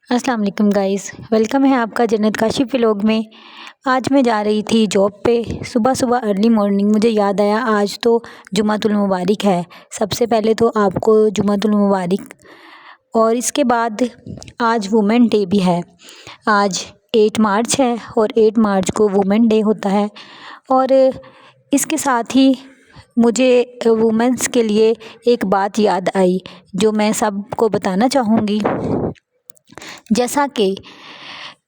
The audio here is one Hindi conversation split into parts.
अस्सलाम वालेकुम गाइस, वेलकम है आपका जन्नत काशी व्लॉग में। आज मैं जा रही थी जॉब पे। सुबह सुबह अर्ली मॉर्निंग मुझे याद आया आज तो जुमातुल मुबारक है। सबसे पहले तो आपको जुमातुल मुबारक। और इसके बाद आज वुमेन डे भी है। आज 8 मार्च है और 8 मार्च को वुमेन डे होता है। और इसके साथ ही मुझे वुमेंस के लिए एक बात याद आई जो मैं सबको बताना चाहूँगी। जैसा कि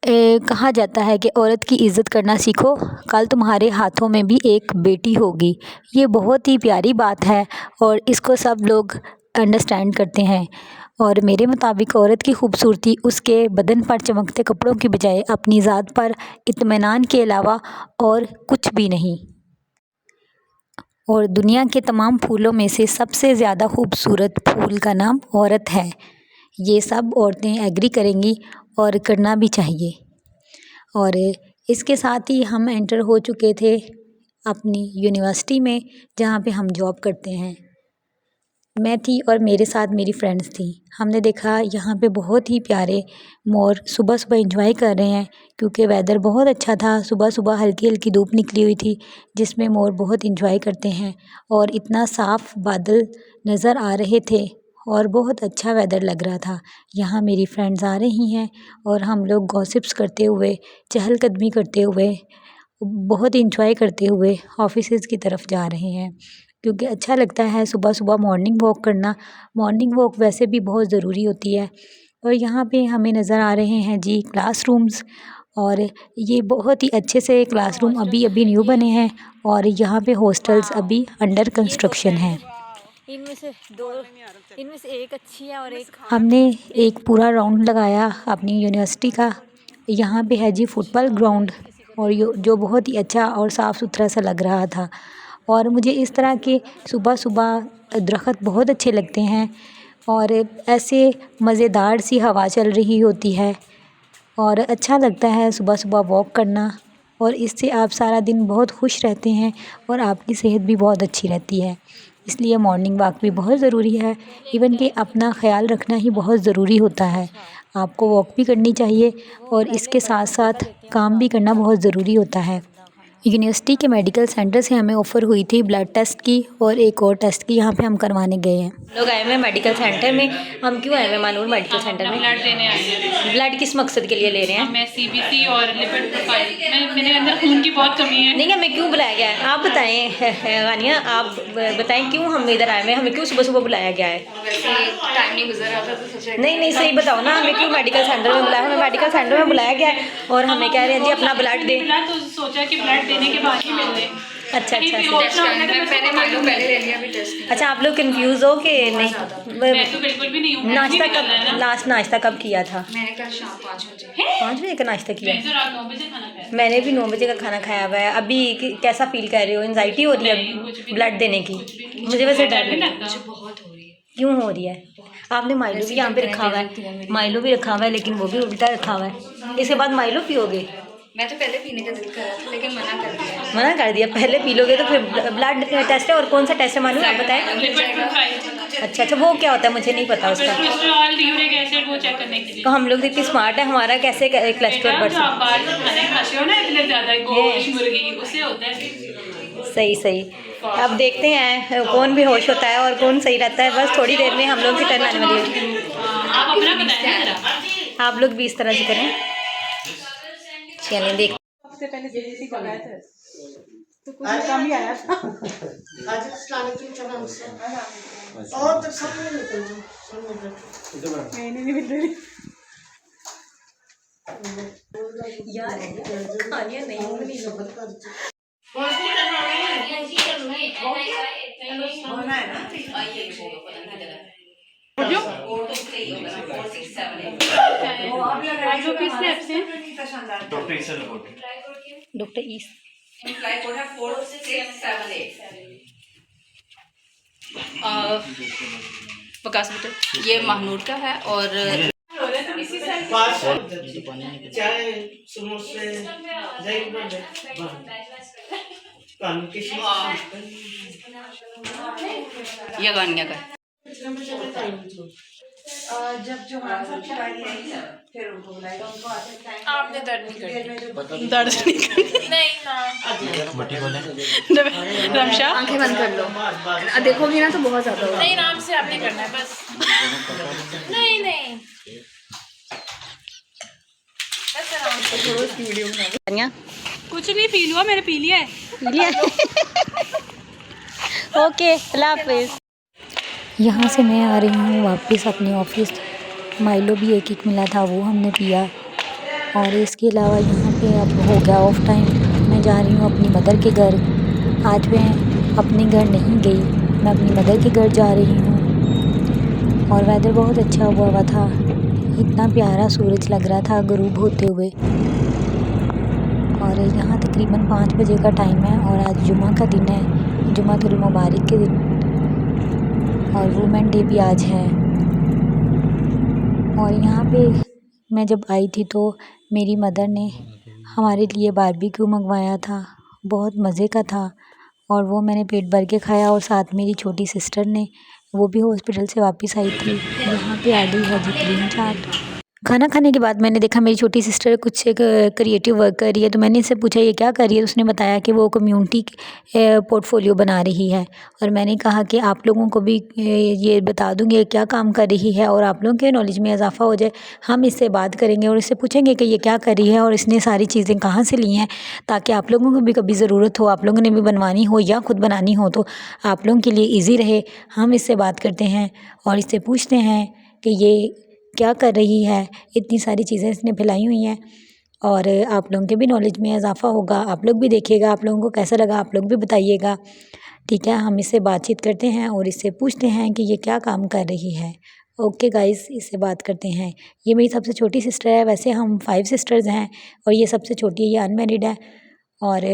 कहा जाता है कि औरत की इज़्ज़त करना सीखो, कल तुम्हारे हाथों में भी एक बेटी होगी। ये बहुत ही प्यारी बात है और इसको सब लोग अंडरस्टैंड करते हैं। और मेरे मुताबिक औरत की खूबसूरती उसके बदन पर चमकते कपड़ों की बजाय अपनी ज़ात पर इत्मीनान के अलावा और कुछ भी नहीं। और दुनिया के तमाम फूलों में से सबसे ज़्यादा खूबसूरत फूल का नाम औरत है। ये सब औरतें एग्री करेंगी और करना भी चाहिए। और इसके साथ ही हम एंटर हो चुके थे अपनी यूनिवर्सिटी में, जहाँ पे हम जॉब करते हैं। मैं थी और मेरे साथ मेरी फ्रेंड्स थी। हमने देखा यहाँ पे बहुत ही प्यारे मोर सुबह सुबह एंजॉय कर रहे हैं, क्योंकि वेदर बहुत अच्छा था। सुबह सुबह हल्की हल्की धूप निकली हुई थी, जिसमें मोर बहुत एंजॉय करते हैं। और इतना साफ़ बादल नज़र आ रहे थे और बहुत अच्छा वेदर लग रहा था। यहाँ मेरी फ्रेंड्स आ रही हैं और हम लोग गॉसिप्स करते हुए, चहलकदमी करते हुए, बहुत एंजॉय करते हुए ऑफिसेज़ की तरफ जा रहे हैं, क्योंकि अच्छा लगता है सुबह सुबह मॉर्निंग वॉक करना। मॉर्निंग वॉक वैसे भी बहुत ज़रूरी होती है। और यहाँ पे हमें नज़र आ रहे हैं जी क्लासरूम्स। और ये बहुत ही अच्छे से क्लासरूम अभी अभी न्यू बने हैं और यहाँ पे हॉस्टल्स अभी अंडर कंस्ट्रक्शन हैं। इनमें से दो, इनमें से एक अच्छी है और एक हमने एक पूरा राउंड लगाया अपनी यूनिवर्सिटी का। यहाँ पे है जी फुटबॉल ग्राउंड, और जो बहुत ही अच्छा और साफ़ सुथरा सा लग रहा था। और मुझे इस तरह के सुबह सुबह दरख्त बहुत अच्छे लगते हैं और ऐसे मज़ेदार सी हवा चल रही होती है और अच्छा लगता है सुबह सुबह वॉक करना। और इससे आप सारा दिन बहुत खुश रहते हैं और आपकी सेहत भी बहुत अच्छी रहती है। इसलिए मॉर्निंग वॉक भी बहुत ज़रूरी है। इवन कि अपना ख़्याल रखना ही बहुत ज़रूरी होता है। आपको वॉक भी करनी चाहिए और इसके साथ साथ काम भी करना बहुत ज़रूरी होता है। यूनिवर्सिटी के मेडिकल सेंटर से हमें ऑफ़र हुई थी ब्लड टेस्ट की और एक और टेस्ट की। यहाँ पे हम करवाने गए हैं। लोग आए हुए हैं मेडिकल सेंटर में। हम क्यों आए हुए मानूर मेडिकल सेंटर में? ब्लड देने आई है। ब्लड किस मकसद के लिए ले रहे हैं? मैं सीबीसी और लिपिड प्रोफाइल, मेरे अंदर खून की बहुत कमी है। नहीं, हमें क्यों बुलाया गया है आप बताएं। गानिया, आप बताएं क्यों हम इधर आए हुए हैं, हमें क्यों सुबह सुबह बुलाया गया है? वैसे टाइम नहीं गुजर रहा था तो सोचा नहीं सही बताओ ना, हमें क्यों मेडिकल सेंटर में बुलाया? हमें मेडिकल सेंटर में बुलाया गया है और हमें कह रहे हैं जी अपना ब्लड दे। तो सोचा कि ब्लड देने के बाद ही मिल ले। अच्छा मैंने मालूम पहले ले लिया भी टेस्ट। अच्छा, आप लोग कंफ्यूज हो कि नहीं? मैं तो बिल्कुल भी नहीं हूँ। नाश्ता कब, लास्ट नाश्ता कब किया था? मैंने कल शाम 5 बजे। 5 बजे का नाश्ता किया? मैं तो रात 9 बजे खाना खाया। मैंने भी 9 बजे का खाना खाया हुआ है। अभी कैसा फील कर रहे हो? एंजाइटी हो रही है ब्लड देने की? मुझे वैसे डर नहीं लगता लगता, बहुत हो रही है। क्यों हो रही है? आपने माइलो भी यहाँ पे रखा हुआ है, माइलो भी रखा हुआ है, लेकिन वो भी उल्टा रखा हुआ है। इसके बाद माइलो पियोगे? मैं तो पहले पीने का दिल कर रहा था लेकिन मना कर दिया। मना कर दिया? पहले पी लोगे तो फिर ब्लड टेस्ट है। और कौन सा टेस्ट है मालूम, आप बताएं। Lipid profile. अच्छा, वो क्या होता है? मुझे नहीं पता उसका। कोलेस्ट्रॉल, यूरिक एसिड वो चेक करने के लिए। तो हम लोग इतनी स्मार्ट है, हमारा कैसे कोलेस्ट्रॉल बढ़ जो आप सकता? बाहर का खाना खाते हो ना इतने ज्यादा गोश्त मुर्गी, उससे होता है। सही। अब देखते हैं कौन भी होश होता है और कौन सही रहता है। बस थोड़ी देर में हम लोग की टर्न आने वाली है। आप अपना बताएं जरा। आप लोग भी इस तरह से करें। चलें देख। सबसे पहले सीबीसी करवाया था तो कुछ कम ही आया था। आज इस्लामिक की चलन से और तो सब में निकल जाओ, सब में मैंने नहीं मिल रही यार खानिया नहीं होनी डॉक्टर ईस बकास बेटा, ये महानूर का है और चाय समोसे दही बड़े पानी की ये गानिया का। जब जो मान साहब की बारी आएगी फिर उनको बुलाएगा, उनको आते टाइम आपने दर्द नहीं देर में जो दर्द नहीं ना। रमशा आंखें बंद कर लो, देखोगी ना तो बहुत ज्यादा होगा। नहीं, नाम से आपने करना है बस। नहीं नहीं बस आराम से। कुछ नहीं फील हुआ, मैंने पी लिया है। ओके, अल्लाह हाफिज़। यहाँ से मैं आ रही हूँ वापस अपने ऑफिस। माइलो भी एक मिला था, वो हमने पिया। और इसके अलावा यहाँ पे अब हो गया ऑफ टाइम। मैं जा रही हूँ अपनी मदर के घर। आज मैं अपने घर नहीं गई, मैं अपनी मदर के घर जा रही हूँ। और वेदर बहुत अच्छा हुआ था, इतना प्यारा सूरज लग रहा था गुरूब होते हुए। और यहाँ तकरीबन 5 बजे का टाइम है और आज जुमा का दिन है, जुमातुल मुबारक के दिन, और वुमेन डे भी आज है। और यहाँ पे मैं जब आई थी तो मेरी मदर ने हमारे लिए बारबेक्यू मंगवाया था, बहुत मज़े का था। और वो मैंने पेट भर के खाया। और साथ मेरी छोटी सिस्टर ने, वो भी हॉस्पिटल से वापस आई थी। यहाँ पे आ गई है जी ग्रीन चाट। खाना खाने के बाद मैंने देखा मेरी छोटी सिस्टर कुछ एक क्रिएटिव वर्क कर रही है, तो मैंने इससे पूछा ये क्या कर रही है। तो उसने बताया कि वो कम्युनिटी पोर्टफोलियो बना रही है। और मैंने कहा कि आप लोगों को भी ये बता दूँगी ये क्या काम कर रही है और आप लोगों के नॉलेज में इजाफा हो जाए। हम इससे बात करेंगे और इससे पूछेंगे कि ये क्या कर रही है और इसने सारी चीज़ें कहाँ से ली हैं, ताकि आप लोगों को भी कभी ज़रूरत हो, आप लोगों ने भी बनवानी हो या ख़ुद बनानी हो तो आप लोगों के लिए ईज़ी रहे। हम इससे बात करते हैं और इससे पूछते हैं कि ये क्या कर रही है। इतनी सारी चीज़ें इसने फैलाई हुई हैं और आप लोगों के भी नॉलेज में इजाफा होगा। आप लोग भी देखिएगा, आप लोगों को कैसा लगा आप लोग भी बताइएगा। ठीक है, हम इससे बातचीत करते हैं और इससे पूछते हैं कि ये क्या काम कर रही है। ओके गाइस, इससे बात करते हैं। ये मेरी सबसे छोटी सिस्टर है, वैसे हम 5 सिस्टर्स हैं और ये सबसे छोटी है, ये अनमैरिड है। और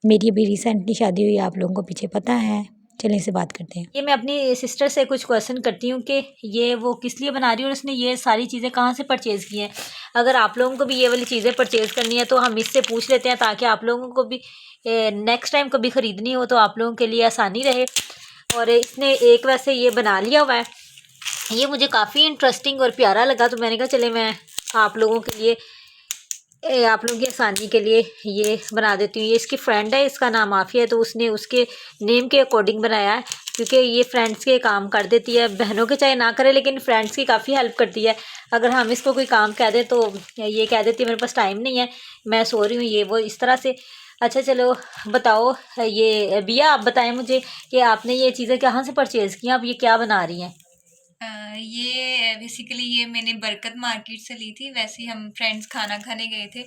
मेरी अभी रिसेंटली शादी हुई है, आप लोगों को पीछे पता है। चलिए इससे बात करते हैं। ये मैं अपनी सिस्टर से कुछ क्वेश्चन करती हूँ कि ये वो किस लिए बना रही है और उसने ये सारी चीज़ें कहाँ से परचेज़ की हैं। अगर आप लोगों को भी ये वाली चीज़ें परचेज़ करनी है तो हम इससे पूछ लेते हैं, ताकि आप लोगों को भी नेक्स्ट टाइम कभी ख़रीदनी हो तो आप लोगों के लिए आसानी रहे। और इसने एक वैसे ये बना लिया हुआ है, ये मुझे काफ़ी इंटरेस्टिंग और प्यारा लगा, तो मैंने कहा चले मैं आप लोगों के लिए आप लोगों की आसानी के लिए ये बना देती हूँ। ये इसकी फ्रेंड है, इसका नाम आफिया है, तो उसने उसके नेम के अकॉर्डिंग बनाया है, क्योंकि ये फ्रेंड्स के काम कर देती है। बहनों के चाहे ना करे, लेकिन फ्रेंड्स की काफ़ी हेल्प करती है। अगर हम इसको कोई काम कह दें तो ये कह देती है मेरे पास टाइम नहीं है, मैं सो रही हूँ, ये वो इस तरह से। अच्छा चलो बताओ, ये बिया आप बताएं मुझे कि आपने ये चीज़ें कहाँ से परचेज़ की, आप ये क्या बना रही हैं। ये बेसिकली ये मैंने बरकत मार्केट से ली थी। वैसे ही हम फ्रेंड्स खाना खाने गए थे,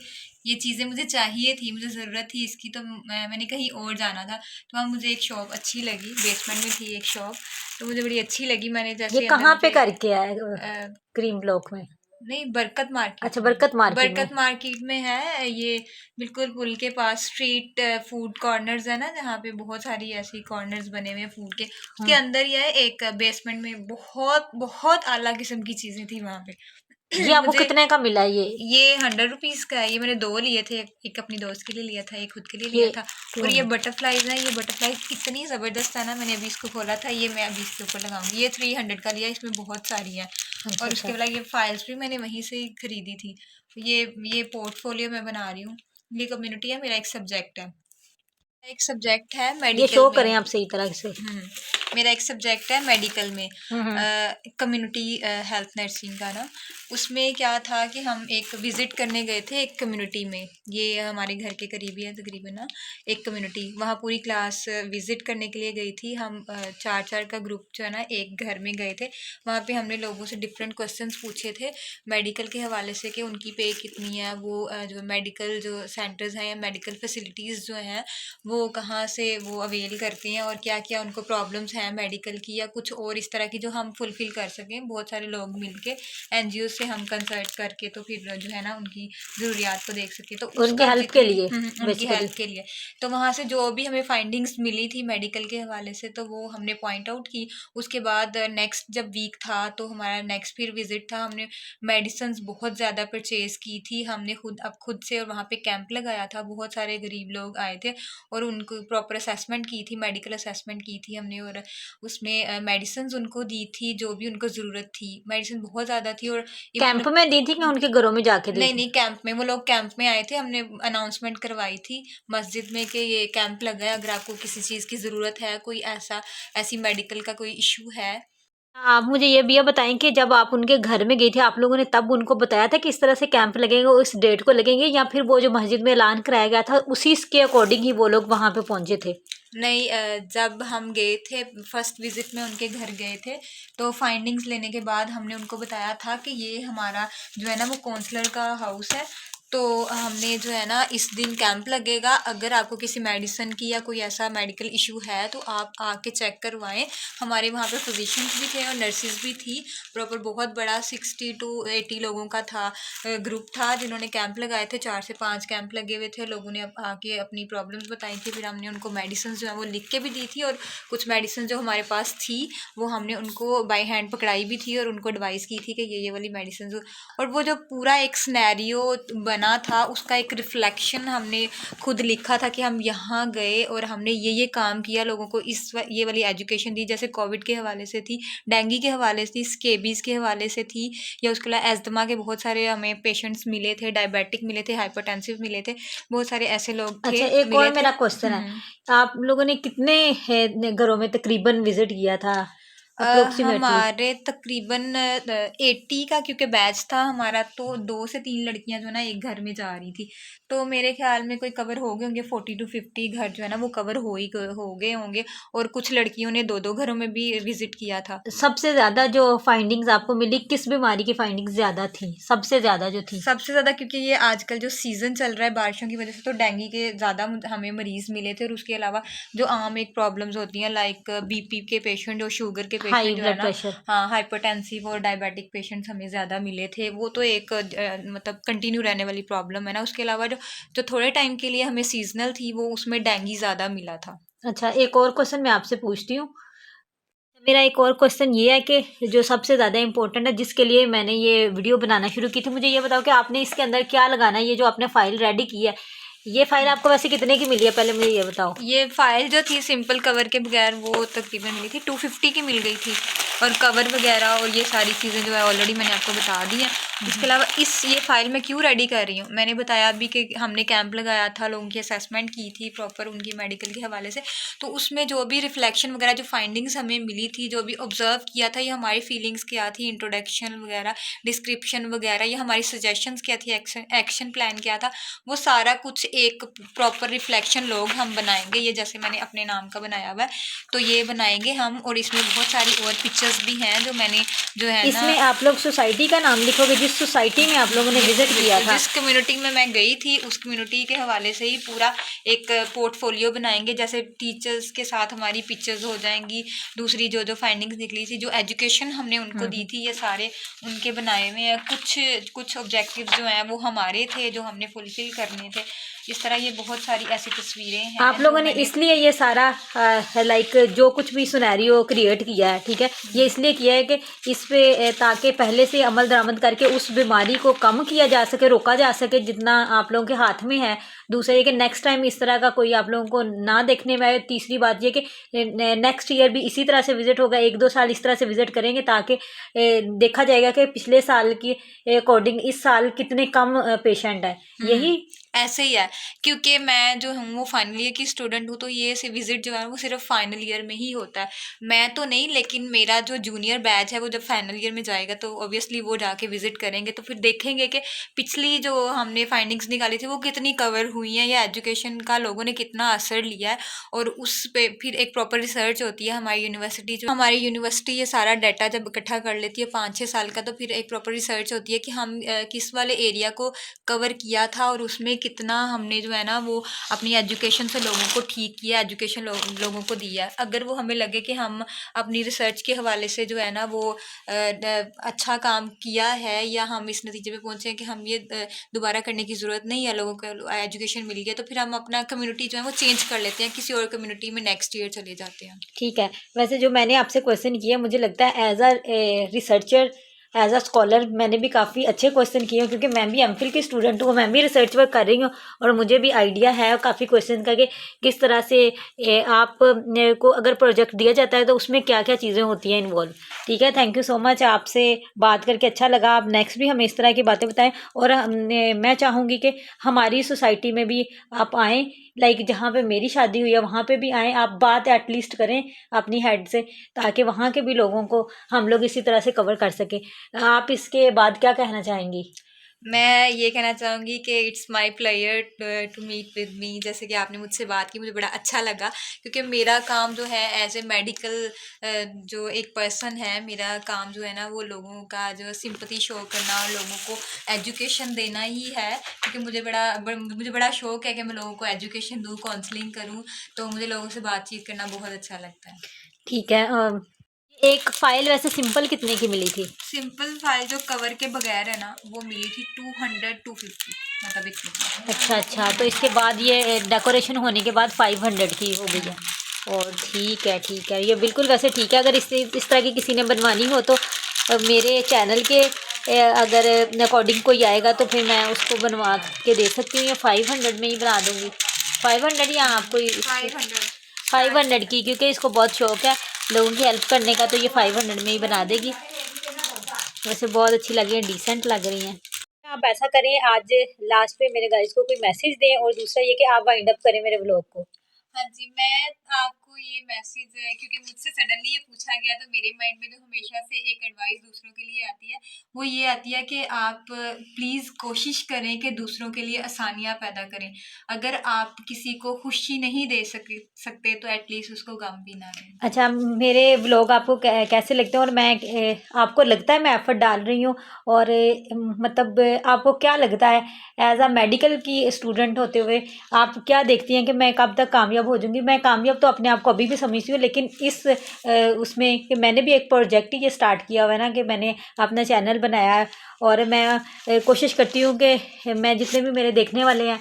ये चीज़ें मुझे चाहिए थी, मुझे ज़रूरत थी इसकी, तो मैंने कहीं और जाना था, तो वहाँ मुझे एक शॉप अच्छी लगी, बेसमेंट में थी एक शॉप, तो मुझे बड़ी अच्छी लगी। मैंने जैसे ये कहाँ पे करके है, क्रीम ब्लॉक में? नहीं, बरकत मार्केट। अच्छा, बरकत मार्केट में है ये, बिल्कुल पुल के पास। स्ट्रीट फूड कॉर्नर्स है ना, जहाँ पे बहुत सारी ऐसी कॉर्नर्स बने हुए हैं फूड के, उसके अंदर ही है एक बेसमेंट में। बहुत बहुत आला किस्म की चीज़ें थी वहाँ पे। ये आपको कितने का मिला? ये 100 रुपीज़ का है। ये मैंने 2 लिए थे, एक अपनी दोस्त के लिए लिया था, एक खुद के लिए लिया था। और ये बटरफ्लाइज है, ये बटरफ्लाइज इतनी ज़बरदस्त है ना, मैंने अभी इसको खोला था, ये मैं अभी इसके ऊपर लगाऊंगी। ये 300 का लिया, इसमें बहुत सारी है। और उसके बाद ये फाइल्स भी मैंने वहीं से खरीदी थी। ये पोर्टफोलियो मैं बना रही हूँ। ये कम्युनिटी है, मेरा एक सब्जेक्ट है। मेडिकल। ये शो करें आप सही तरह से। मेरा एक सब्जेक्ट है मेडिकल में, कम्युनिटी हेल्थ नर्सिंग का ना। उसमें क्या था कि हम एक विज़िट करने गए थे एक कम्युनिटी में, ये हमारे घर के करीब ही है तकरीबन ना, एक कम्युनिटी। वहाँ पूरी क्लास विज़िट करने के लिए गई थी। हम 4 का ग्रुप जो है ना, एक घर में गए थे। वहाँ पे हमने लोगों से डिफरेंट क्वेश्चंस पूछे थे मेडिकल के हवाले से, कि उनकी पे कितनी है, वो जो मेडिकल जो सेंटर्स हैं या मेडिकल फैसिलिटीज़ जो हैं वो कहाँ से वो अवेल करते हैं, और क्या क्या उनको प्रॉब्लम्स हैं मेडिकल की, या कुछ और इस तरह की जो हम फुलफ़िल कर सकें। बहुत सारे लोग मिलके NGO से हम कंसल्ट करके तो फिर जो है ना उनकी ज़रूरियात को देख सकें, तो उनकी हेल्प के लिए, उनकी हेल्प के लिए। तो वहाँ से जो भी हमें फाइंडिंग्स मिली थी मेडिकल के हवाले से, तो वो हमने पॉइंट आउट की। उसके बाद नेक्स्ट जब वीक था तो हमारा नेक्स्ट फिर विज़िट था। हमने मेडिसिन बहुत ज़्यादा परचेज़ की थी हमने खुद से, और वहाँ पे कैंप लगाया था। बहुत सारे गरीब लोग आए थे और और उनको प्रॉपर असेसमेंट की थी, मेडिकल असेसमेंट की थी हमने, और उसमें मेडिसिन उनको दी थी जो भी उनको ज़रूरत थी। मेडिसिन बहुत ज़्यादा थी, और कैंप में दी थी कि उनके घरों में जाके दी नहीं थी? नहीं, कैंप में, वो लोग कैंप में आए थे, हमने अनाउंसमेंट करवाई थी मस्जिद में कि ये कैंप लगा है, अगर आपको किसी चीज़ की ज़रूरत है, कोई ऐसी मेडिकल का कोई इशू है। आप मुझे ये भी बताएं कि जब आप उनके घर में गई थी, आप लोगों ने तब उनको बताया था कि इस तरह से कैंप लगेंगे, उस डेट को लगेंगे, या फिर वो जो मस्जिद में ऐलान कराया गया था उसी के अकॉर्डिंग ही वो लोग वहाँ पे पहुँचे थे? नहीं, जब हम गए थे फर्स्ट विजिट में उनके घर गए थे, तो फाइंडिंग्स लेने के बाद हमने उनको बताया था कि ये हमारा जो है ना वो काउंसलर का हाउस है, तो हमने जो है ना इस दिन कैंप लगेगा, अगर आपको किसी मेडिसिन की या कोई ऐसा मेडिकल इशू है तो आप आके चेक करवाएं। हमारे वहाँ पे फिजिशियंस भी थे और नर्सिस भी थी, प्रॉपर बहुत बड़ा 60 to 80 लोगों का था, ग्रुप था जिन्होंने कैंप लगाए थे। 4 से 5 कैंप लगे हुए थे, लोगों ने आके अपनी प्रॉब्लम्स बताई थी, फिर हमने उनको मेडिसिन जो है वो लिख के भी दी थी, और कुछ मेडिसिन जो हमारे पास थी वो हमने उनको बाय हैंड पकड़ाई भी थी और उनको एडवाइस की थी कि ये वाली मेडिसिन। और वो जो पूरा एक सिनेरियो बना था उसका एक रिफ्लेक्शन हमने खुद लिखा था कि हम यहाँ गए और हमने ये काम किया, लोगों को ये वाली एजुकेशन दी, जैसे कोविड के हवाले से थी, डेंगू के हवाले से थी, स्केबीज़ के हवाले से थी, या उसके अलावा एस्थमा के बहुत सारे हमें पेशेंट्स मिले थे, डायबिटिक मिले थे, हाइपरटेंसिव मिले थे, बहुत सारे ऐसे लोग थे। अच्छा, एक और मेरा क्वेश्चन है, आप लोगों ने कितने घरों में तकरीबन विजिट किया था अप्रोक्सीमेटली? हमारे तकरीबन 80 का क्योंकि बैच था हमारा, तो 2 से 3 लड़कियां जो है ना एक घर में जा रही थी, तो मेरे ख्याल में कोई कवर हो गए होंगे 40 to 50 घर जो है ना वो कवर हो गए होंगे, और कुछ लड़कियों ने 2-2 घरों में भी विजिट किया था। सबसे ज़्यादा जो फाइंडिंग्स आपको मिली, किस बीमारी की फाइंडिंग्स ज़्यादा थी, सबसे ज़्यादा जो थी? सबसे ज़्यादा क्योंकि ये आजकल जो सीज़न चल रहा है बारिशों की वजह से, तो डेंगू के ज़्यादा हमें मरीज़ मिले थे, और उसके अलावा जो आम एक प्रॉब्लम्स होती हैं लाइक बीपी के पेशेंट और शुगर के हाई पेशेंट जो है ब्लड ना, प्रेशर। हाँ, हाइपरटेंसिव और डायबिटिक पेशेंट्स हमें ज़्यादा मिले थे। वो तो एक मतलब कंटिन्यू रहने वाली प्रॉब्लम है ना। उसके अलावा जो थोड़े टाइम के लिए हमें सीजनल थी वो उसमें डेंगू ज़्यादा मिला था। अच्छा, एक और क्वेश्चन मैं आपसे पूछती हूँ। मेरा एक और क्वेश्चन ये है कि जो सबसे ज़्यादा इम्पोर्टेंट है, जिसके लिए मैंने ये वीडियो बनाना शुरू की थी, मुझे ये बताओ कि आपने इसके अंदर क्या लगाना है? ये जो आपने फ़ाइल रेडी की है, ये फ़ाइल आपको वैसे कितने की मिली है, पहले मुझे ये बताओ। ये फाइल जो थी सिंपल कवर के बगैर वो तकरीबन मिली थी 250 की मिल गई थी, और कवर वगैरह और ये सारी चीज़ें जो है ऑलरेडी मैंने आपको बता दी हैं। इसके अलावा ये फ़ाइल मैं क्यों रेडी कर रही हूँ, मैंने बताया अभी कि हमने कैंप लगाया था, लोगों की असेसमेंट की थी प्रॉपर उनकी मेडिकल के हवाले से, तो उसमें जो भी रिफ्लेक्शन वगैरह जो फाइंडिंग्स हमें मिली थी, जो भी ऑब्जर्व किया था, ये हमारी फीलिंग्स क्या थी, इंट्रोडक्शन वगैरह, डिस्क्रिप्शन वगैरह, ये हमारी सजेशंस क्या थी, एक्शन प्लान क्या था, वो सारा कुछ एक प्रॉपर रिफ्लेक्शन लोग हम बनाएंगे। ये जैसे मैंने अपने नाम का बनाया हुआ है, तो ये बनाएंगे हम, और इसमें बहुत सारी और पिक्चर्स भी हैं जो मैंने जो है इसमें ना, आप लोग सोसाइटी का नाम लिखोगे, जिस सोसाइटी में आप लोगों ने विजिट किया था। जिस कम्युनिटी में मैं गई थी उस कम्युनिटी के हवाले से ही पूरा एक पोर्टफोलियो बनाएंगे, जैसे टीचर्स के साथ हमारी पिक्चर्स हो जाएंगी, दूसरी जो फाइंडिंग्स निकली थी, जो एजुकेशन हमने उनको दी थी, ये सारे उनके बनाए हुए हैं। कुछ ऑब्जेक्टिव्स जो हैं वो हमारे थे जो हमने फुलफिल करने थे। इस तरह ये बहुत सारी ऐसी तस्वीरें हैं आप लोगों जो ने मैंने इसलिए ये सारा लाइक जो कुछ भी सिनेरियो क्रिएट किया है, ठीक है, ये इसलिए किया है कि इस पे ताकि पहले से अमल दरामद करके उस बीमारी को कम किया जा सके, रोका जा सके जितना आप लोगों के हाथ में है। दूसरा ये कि नेक्स्ट टाइम इस तरह का कोई आप लोगों को ना देखने में आए। तीसरी बात ये कि नेक्स्ट ईयर भी इसी तरह से विजिट होगा, 1-2 साल इस तरह से विजिट करेंगे ताकि देखा जाएगा कि पिछले साल की अकॉर्डिंग इस साल कितने कम पेशेंट है। यही ऐसे ही है, क्योंकि मैं जो हूँ वो फाइनल ईयर की स्टूडेंट हूँ, तो ये से विजिट जो है वो सिर्फ फाइनल ईयर में ही होता है। मैं तो नहीं, लेकिन मेरा जो जूनियर बैच है वो जब फाइनल ईयर में जाएगा तो ऑब्वियसली वो जाके विजिट करेंगे, तो फिर देखेंगे कि पिछली जो हमने फाइंडिंग्स निकाली थी वो कितनी कवर हुई हैं, या एजुकेशन का लोगों ने कितना असर लिया है, और उस पे फिर एक प्रॉपर रिसर्च होती है। हमारी यूनिवर्सिटी ये सारा डाटा जब इकट्ठा कर लेती है 5-6 साल का, तो फिर एक प्रॉपर रिसर्च होती है कि हम किस वाले एरिया को कवर किया था और उसमें कितना हमने जो है ना वो अपनी एजुकेशन से लोगों को ठीक किया, एजुकेशन लोगों को दिया। अगर वो हमें लगे कि हम अपनी रिसर्च के हवाले से जो है ना वो अच्छा काम किया है, या हम इस नतीजे पे पहुँचे हैं कि हम ये दोबारा करने की ज़रूरत नहीं है, लोगों को एजुकेशन मिल गया, तो फिर हम अपना कम्युनिटी जो है वो चेंज कर लेते हैं, किसी और कम्युनिटी में नेक्स्ट ईयर चले जाते हैं। ठीक है। वैसे जो मैंने आपसे क्वेश्चन किया, मुझे लगता है as a researcher as a scholar मैंने भी काफ़ी अच्छे क्वेश्चन किए हैं, क्योंकि मैं भी एमफिल की स्टूडेंट हूँ, मैं भी रिसर्च वर्क कर रही हूँ और मुझे भी आइडिया है काफ़ी क्वेश्चन का कि किस तरह से आप को अगर प्रोजेक्ट दिया जाता है तो उसमें क्या क्या चीज़ें होती हैं इन्वॉल्व। ठीक है, थैंक यू सो मच, आपसे बात करके अच्छा लगा। आप नेक्स्ट भी हमें इस तरह की बातें बताएं और मैं चाहूँगी कि हमारी सोसाइटी में भी आप आएँ, लाइक जहाँ पे मेरी शादी हुई है वहाँ पे भी आएँ, आप बात एटलीस्ट करें अपनी हेड से, ताकि वहाँ के भी लोगों को हम लोग इसी तरह से कवर कर सकें। आप इसके बाद क्या कहना चाहेंगी? मैं ये कहना चाहूँगी कि it's my player to meet with me. जैसे कि आपने मुझसे बात की, मुझे बड़ा अच्छा लगा, क्योंकि मेरा काम जो है एज ए मेडिकल जो एक पर्सन है, मेरा काम जो है ना वो लोगों का जो सिंपैथी शो करना और लोगों को एजुकेशन देना ही है। क्योंकि मुझे बड़ा शौक है कि मैं लोगों को एजुकेशन दूँ, काउंसलिंग करूँ, तो मुझे लोगों से बातचीत करना बहुत अच्छा लगता है। ठीक है, एक फ़ाइल वैसे सिंपल कितने की मिली थी? सिंपल फाइल जो कवर के बगैर है ना वो मिली थी 200-250, मतलब इतनी। अच्छा अच्छा, तो इसके बाद ये डेकोरेशन होने के बाद 500 की हो गई है। और ठीक है, ये बिल्कुल वैसे ठीक है। अगर इस तरह की किसी ने बनवानी हो तो मेरे चैनल के अगर अकॉर्डिंग कोई आएगा तो फिर मैं उसको बनवा के दे सकती हूँ, या 500 में ही बना दूँगी। 500 या आपको 500। 500 की, क्योंकि इसको बहुत शौक है लोगों की हेल्प करने का, तो ये 500 में ही बना देगी। वैसे बहुत अच्छी लग रही है, डिसेंट लग रही हैं। आप ऐसा करें, आज लास्ट पे मेरे गाइस को कोई मैसेज दें, और दूसरा ये कि आप वाइंड अप करें मेरे व्लॉग को। हाँ जी, मैं आपको ये मैसेज है, क्योंकि मुझसे सडनली ये पूछा गया, तो मेरे माइंड में जो हमेशा से एक एडवाइस दूसरों के लिए आती है वो ये आती है कि आप प्लीज़ कोशिश करें कि दूसरों के लिए आसानियाँ पैदा करें। अगर आप किसी को खुशी नहीं दे सकते तो एटलीस्ट उसको गम भी ना दें। अच्छा, मेरे व्लॉग आपको कैसे लगते हैं, और मैं आपको लगता है मैं एफर्ट डाल रही हूँ, और मतलब आपको क्या लगता है एज अ मेडिकल की स्टूडेंट होते हुए आप क्या देखती हैं कि मैं कब तक कामयाब हो जाऊँगी? मैं कामयाब तो अपने आप को अभी भी समझती हूँ, लेकिन इस उसमें कि मैंने भी एक प्रोजेक्ट ये स्टार्ट किया हुआ है ना, कि मैंने अपना चैनल बनाया है, और मैं कोशिश करती हूँ कि मैं जितने भी मेरे देखने वाले हैं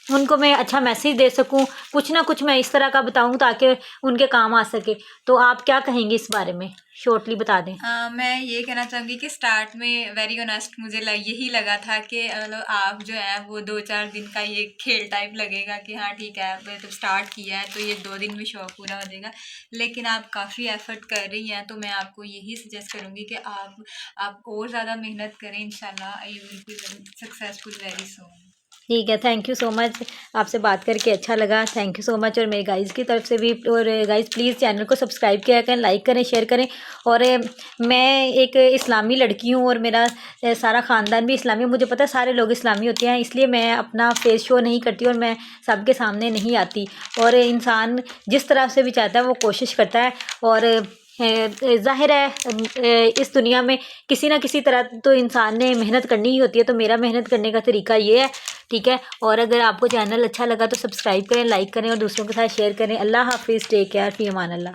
उनको मैं अच्छा मैसेज दे सकूं, कुछ ना कुछ मैं इस तरह का बताऊं ताकि उनके काम आ सके। तो आप क्या कहेंगे इस बारे में, शॉर्टली बता दें। मैं ये कहना चाहूँगी कि स्टार्ट में वेरी ऑनेस्ट मुझे यही लगा था कि मतलब आप जो है वो 2-4 दिन का ये खेल टाइप लगेगा कि हाँ ठीक है, अब तो स्टार्ट किया है तो ये 2 दिन में शौक पूरा हो जाएगा। लेकिन आप काफ़ी एफर्ट कर रही हैं, तो मैं आपको यही सजेस्ट करूँगी कि आप और ज़्यादा मेहनत करें। इंशाल्लाह you will be successful very soon. ठीक है, थैंक यू सो मच, आपसे बात करके अच्छा लगा, थैंक यू सो मच। और मेरे गाइज़ की तरफ से भी, और गाइज़ प्लीज़ चैनल को सब्सक्राइब किया करें, लाइक करें, शेयर करें। और मैं एक इस्लामी लड़की हूँ और मेरा सारा ख़ानदान भी इस्लामी, मुझे पता है सारे लोग इस्लामी होते हैं, इसलिए मैं अपना फेस शो नहीं करती और मैं सबके सामने नहीं आती। और इंसान जिस तरह से भी चाहता है वो कोशिश करता है, और ज़ाहिर है इस दुनिया में किसी ना किसी तरह तो इंसान ने मेहनत करनी ही होती है, तो मेरा मेहनत करने का तरीका ये है। ठीक है, और अगर आपको चैनल अच्छा लगा तो सब्सक्राइब करें, लाइक करें और दूसरों के साथ शेयर करें। अल्लाह हाफिज़, टेक केयर, फ़ी अमान अल्लाह।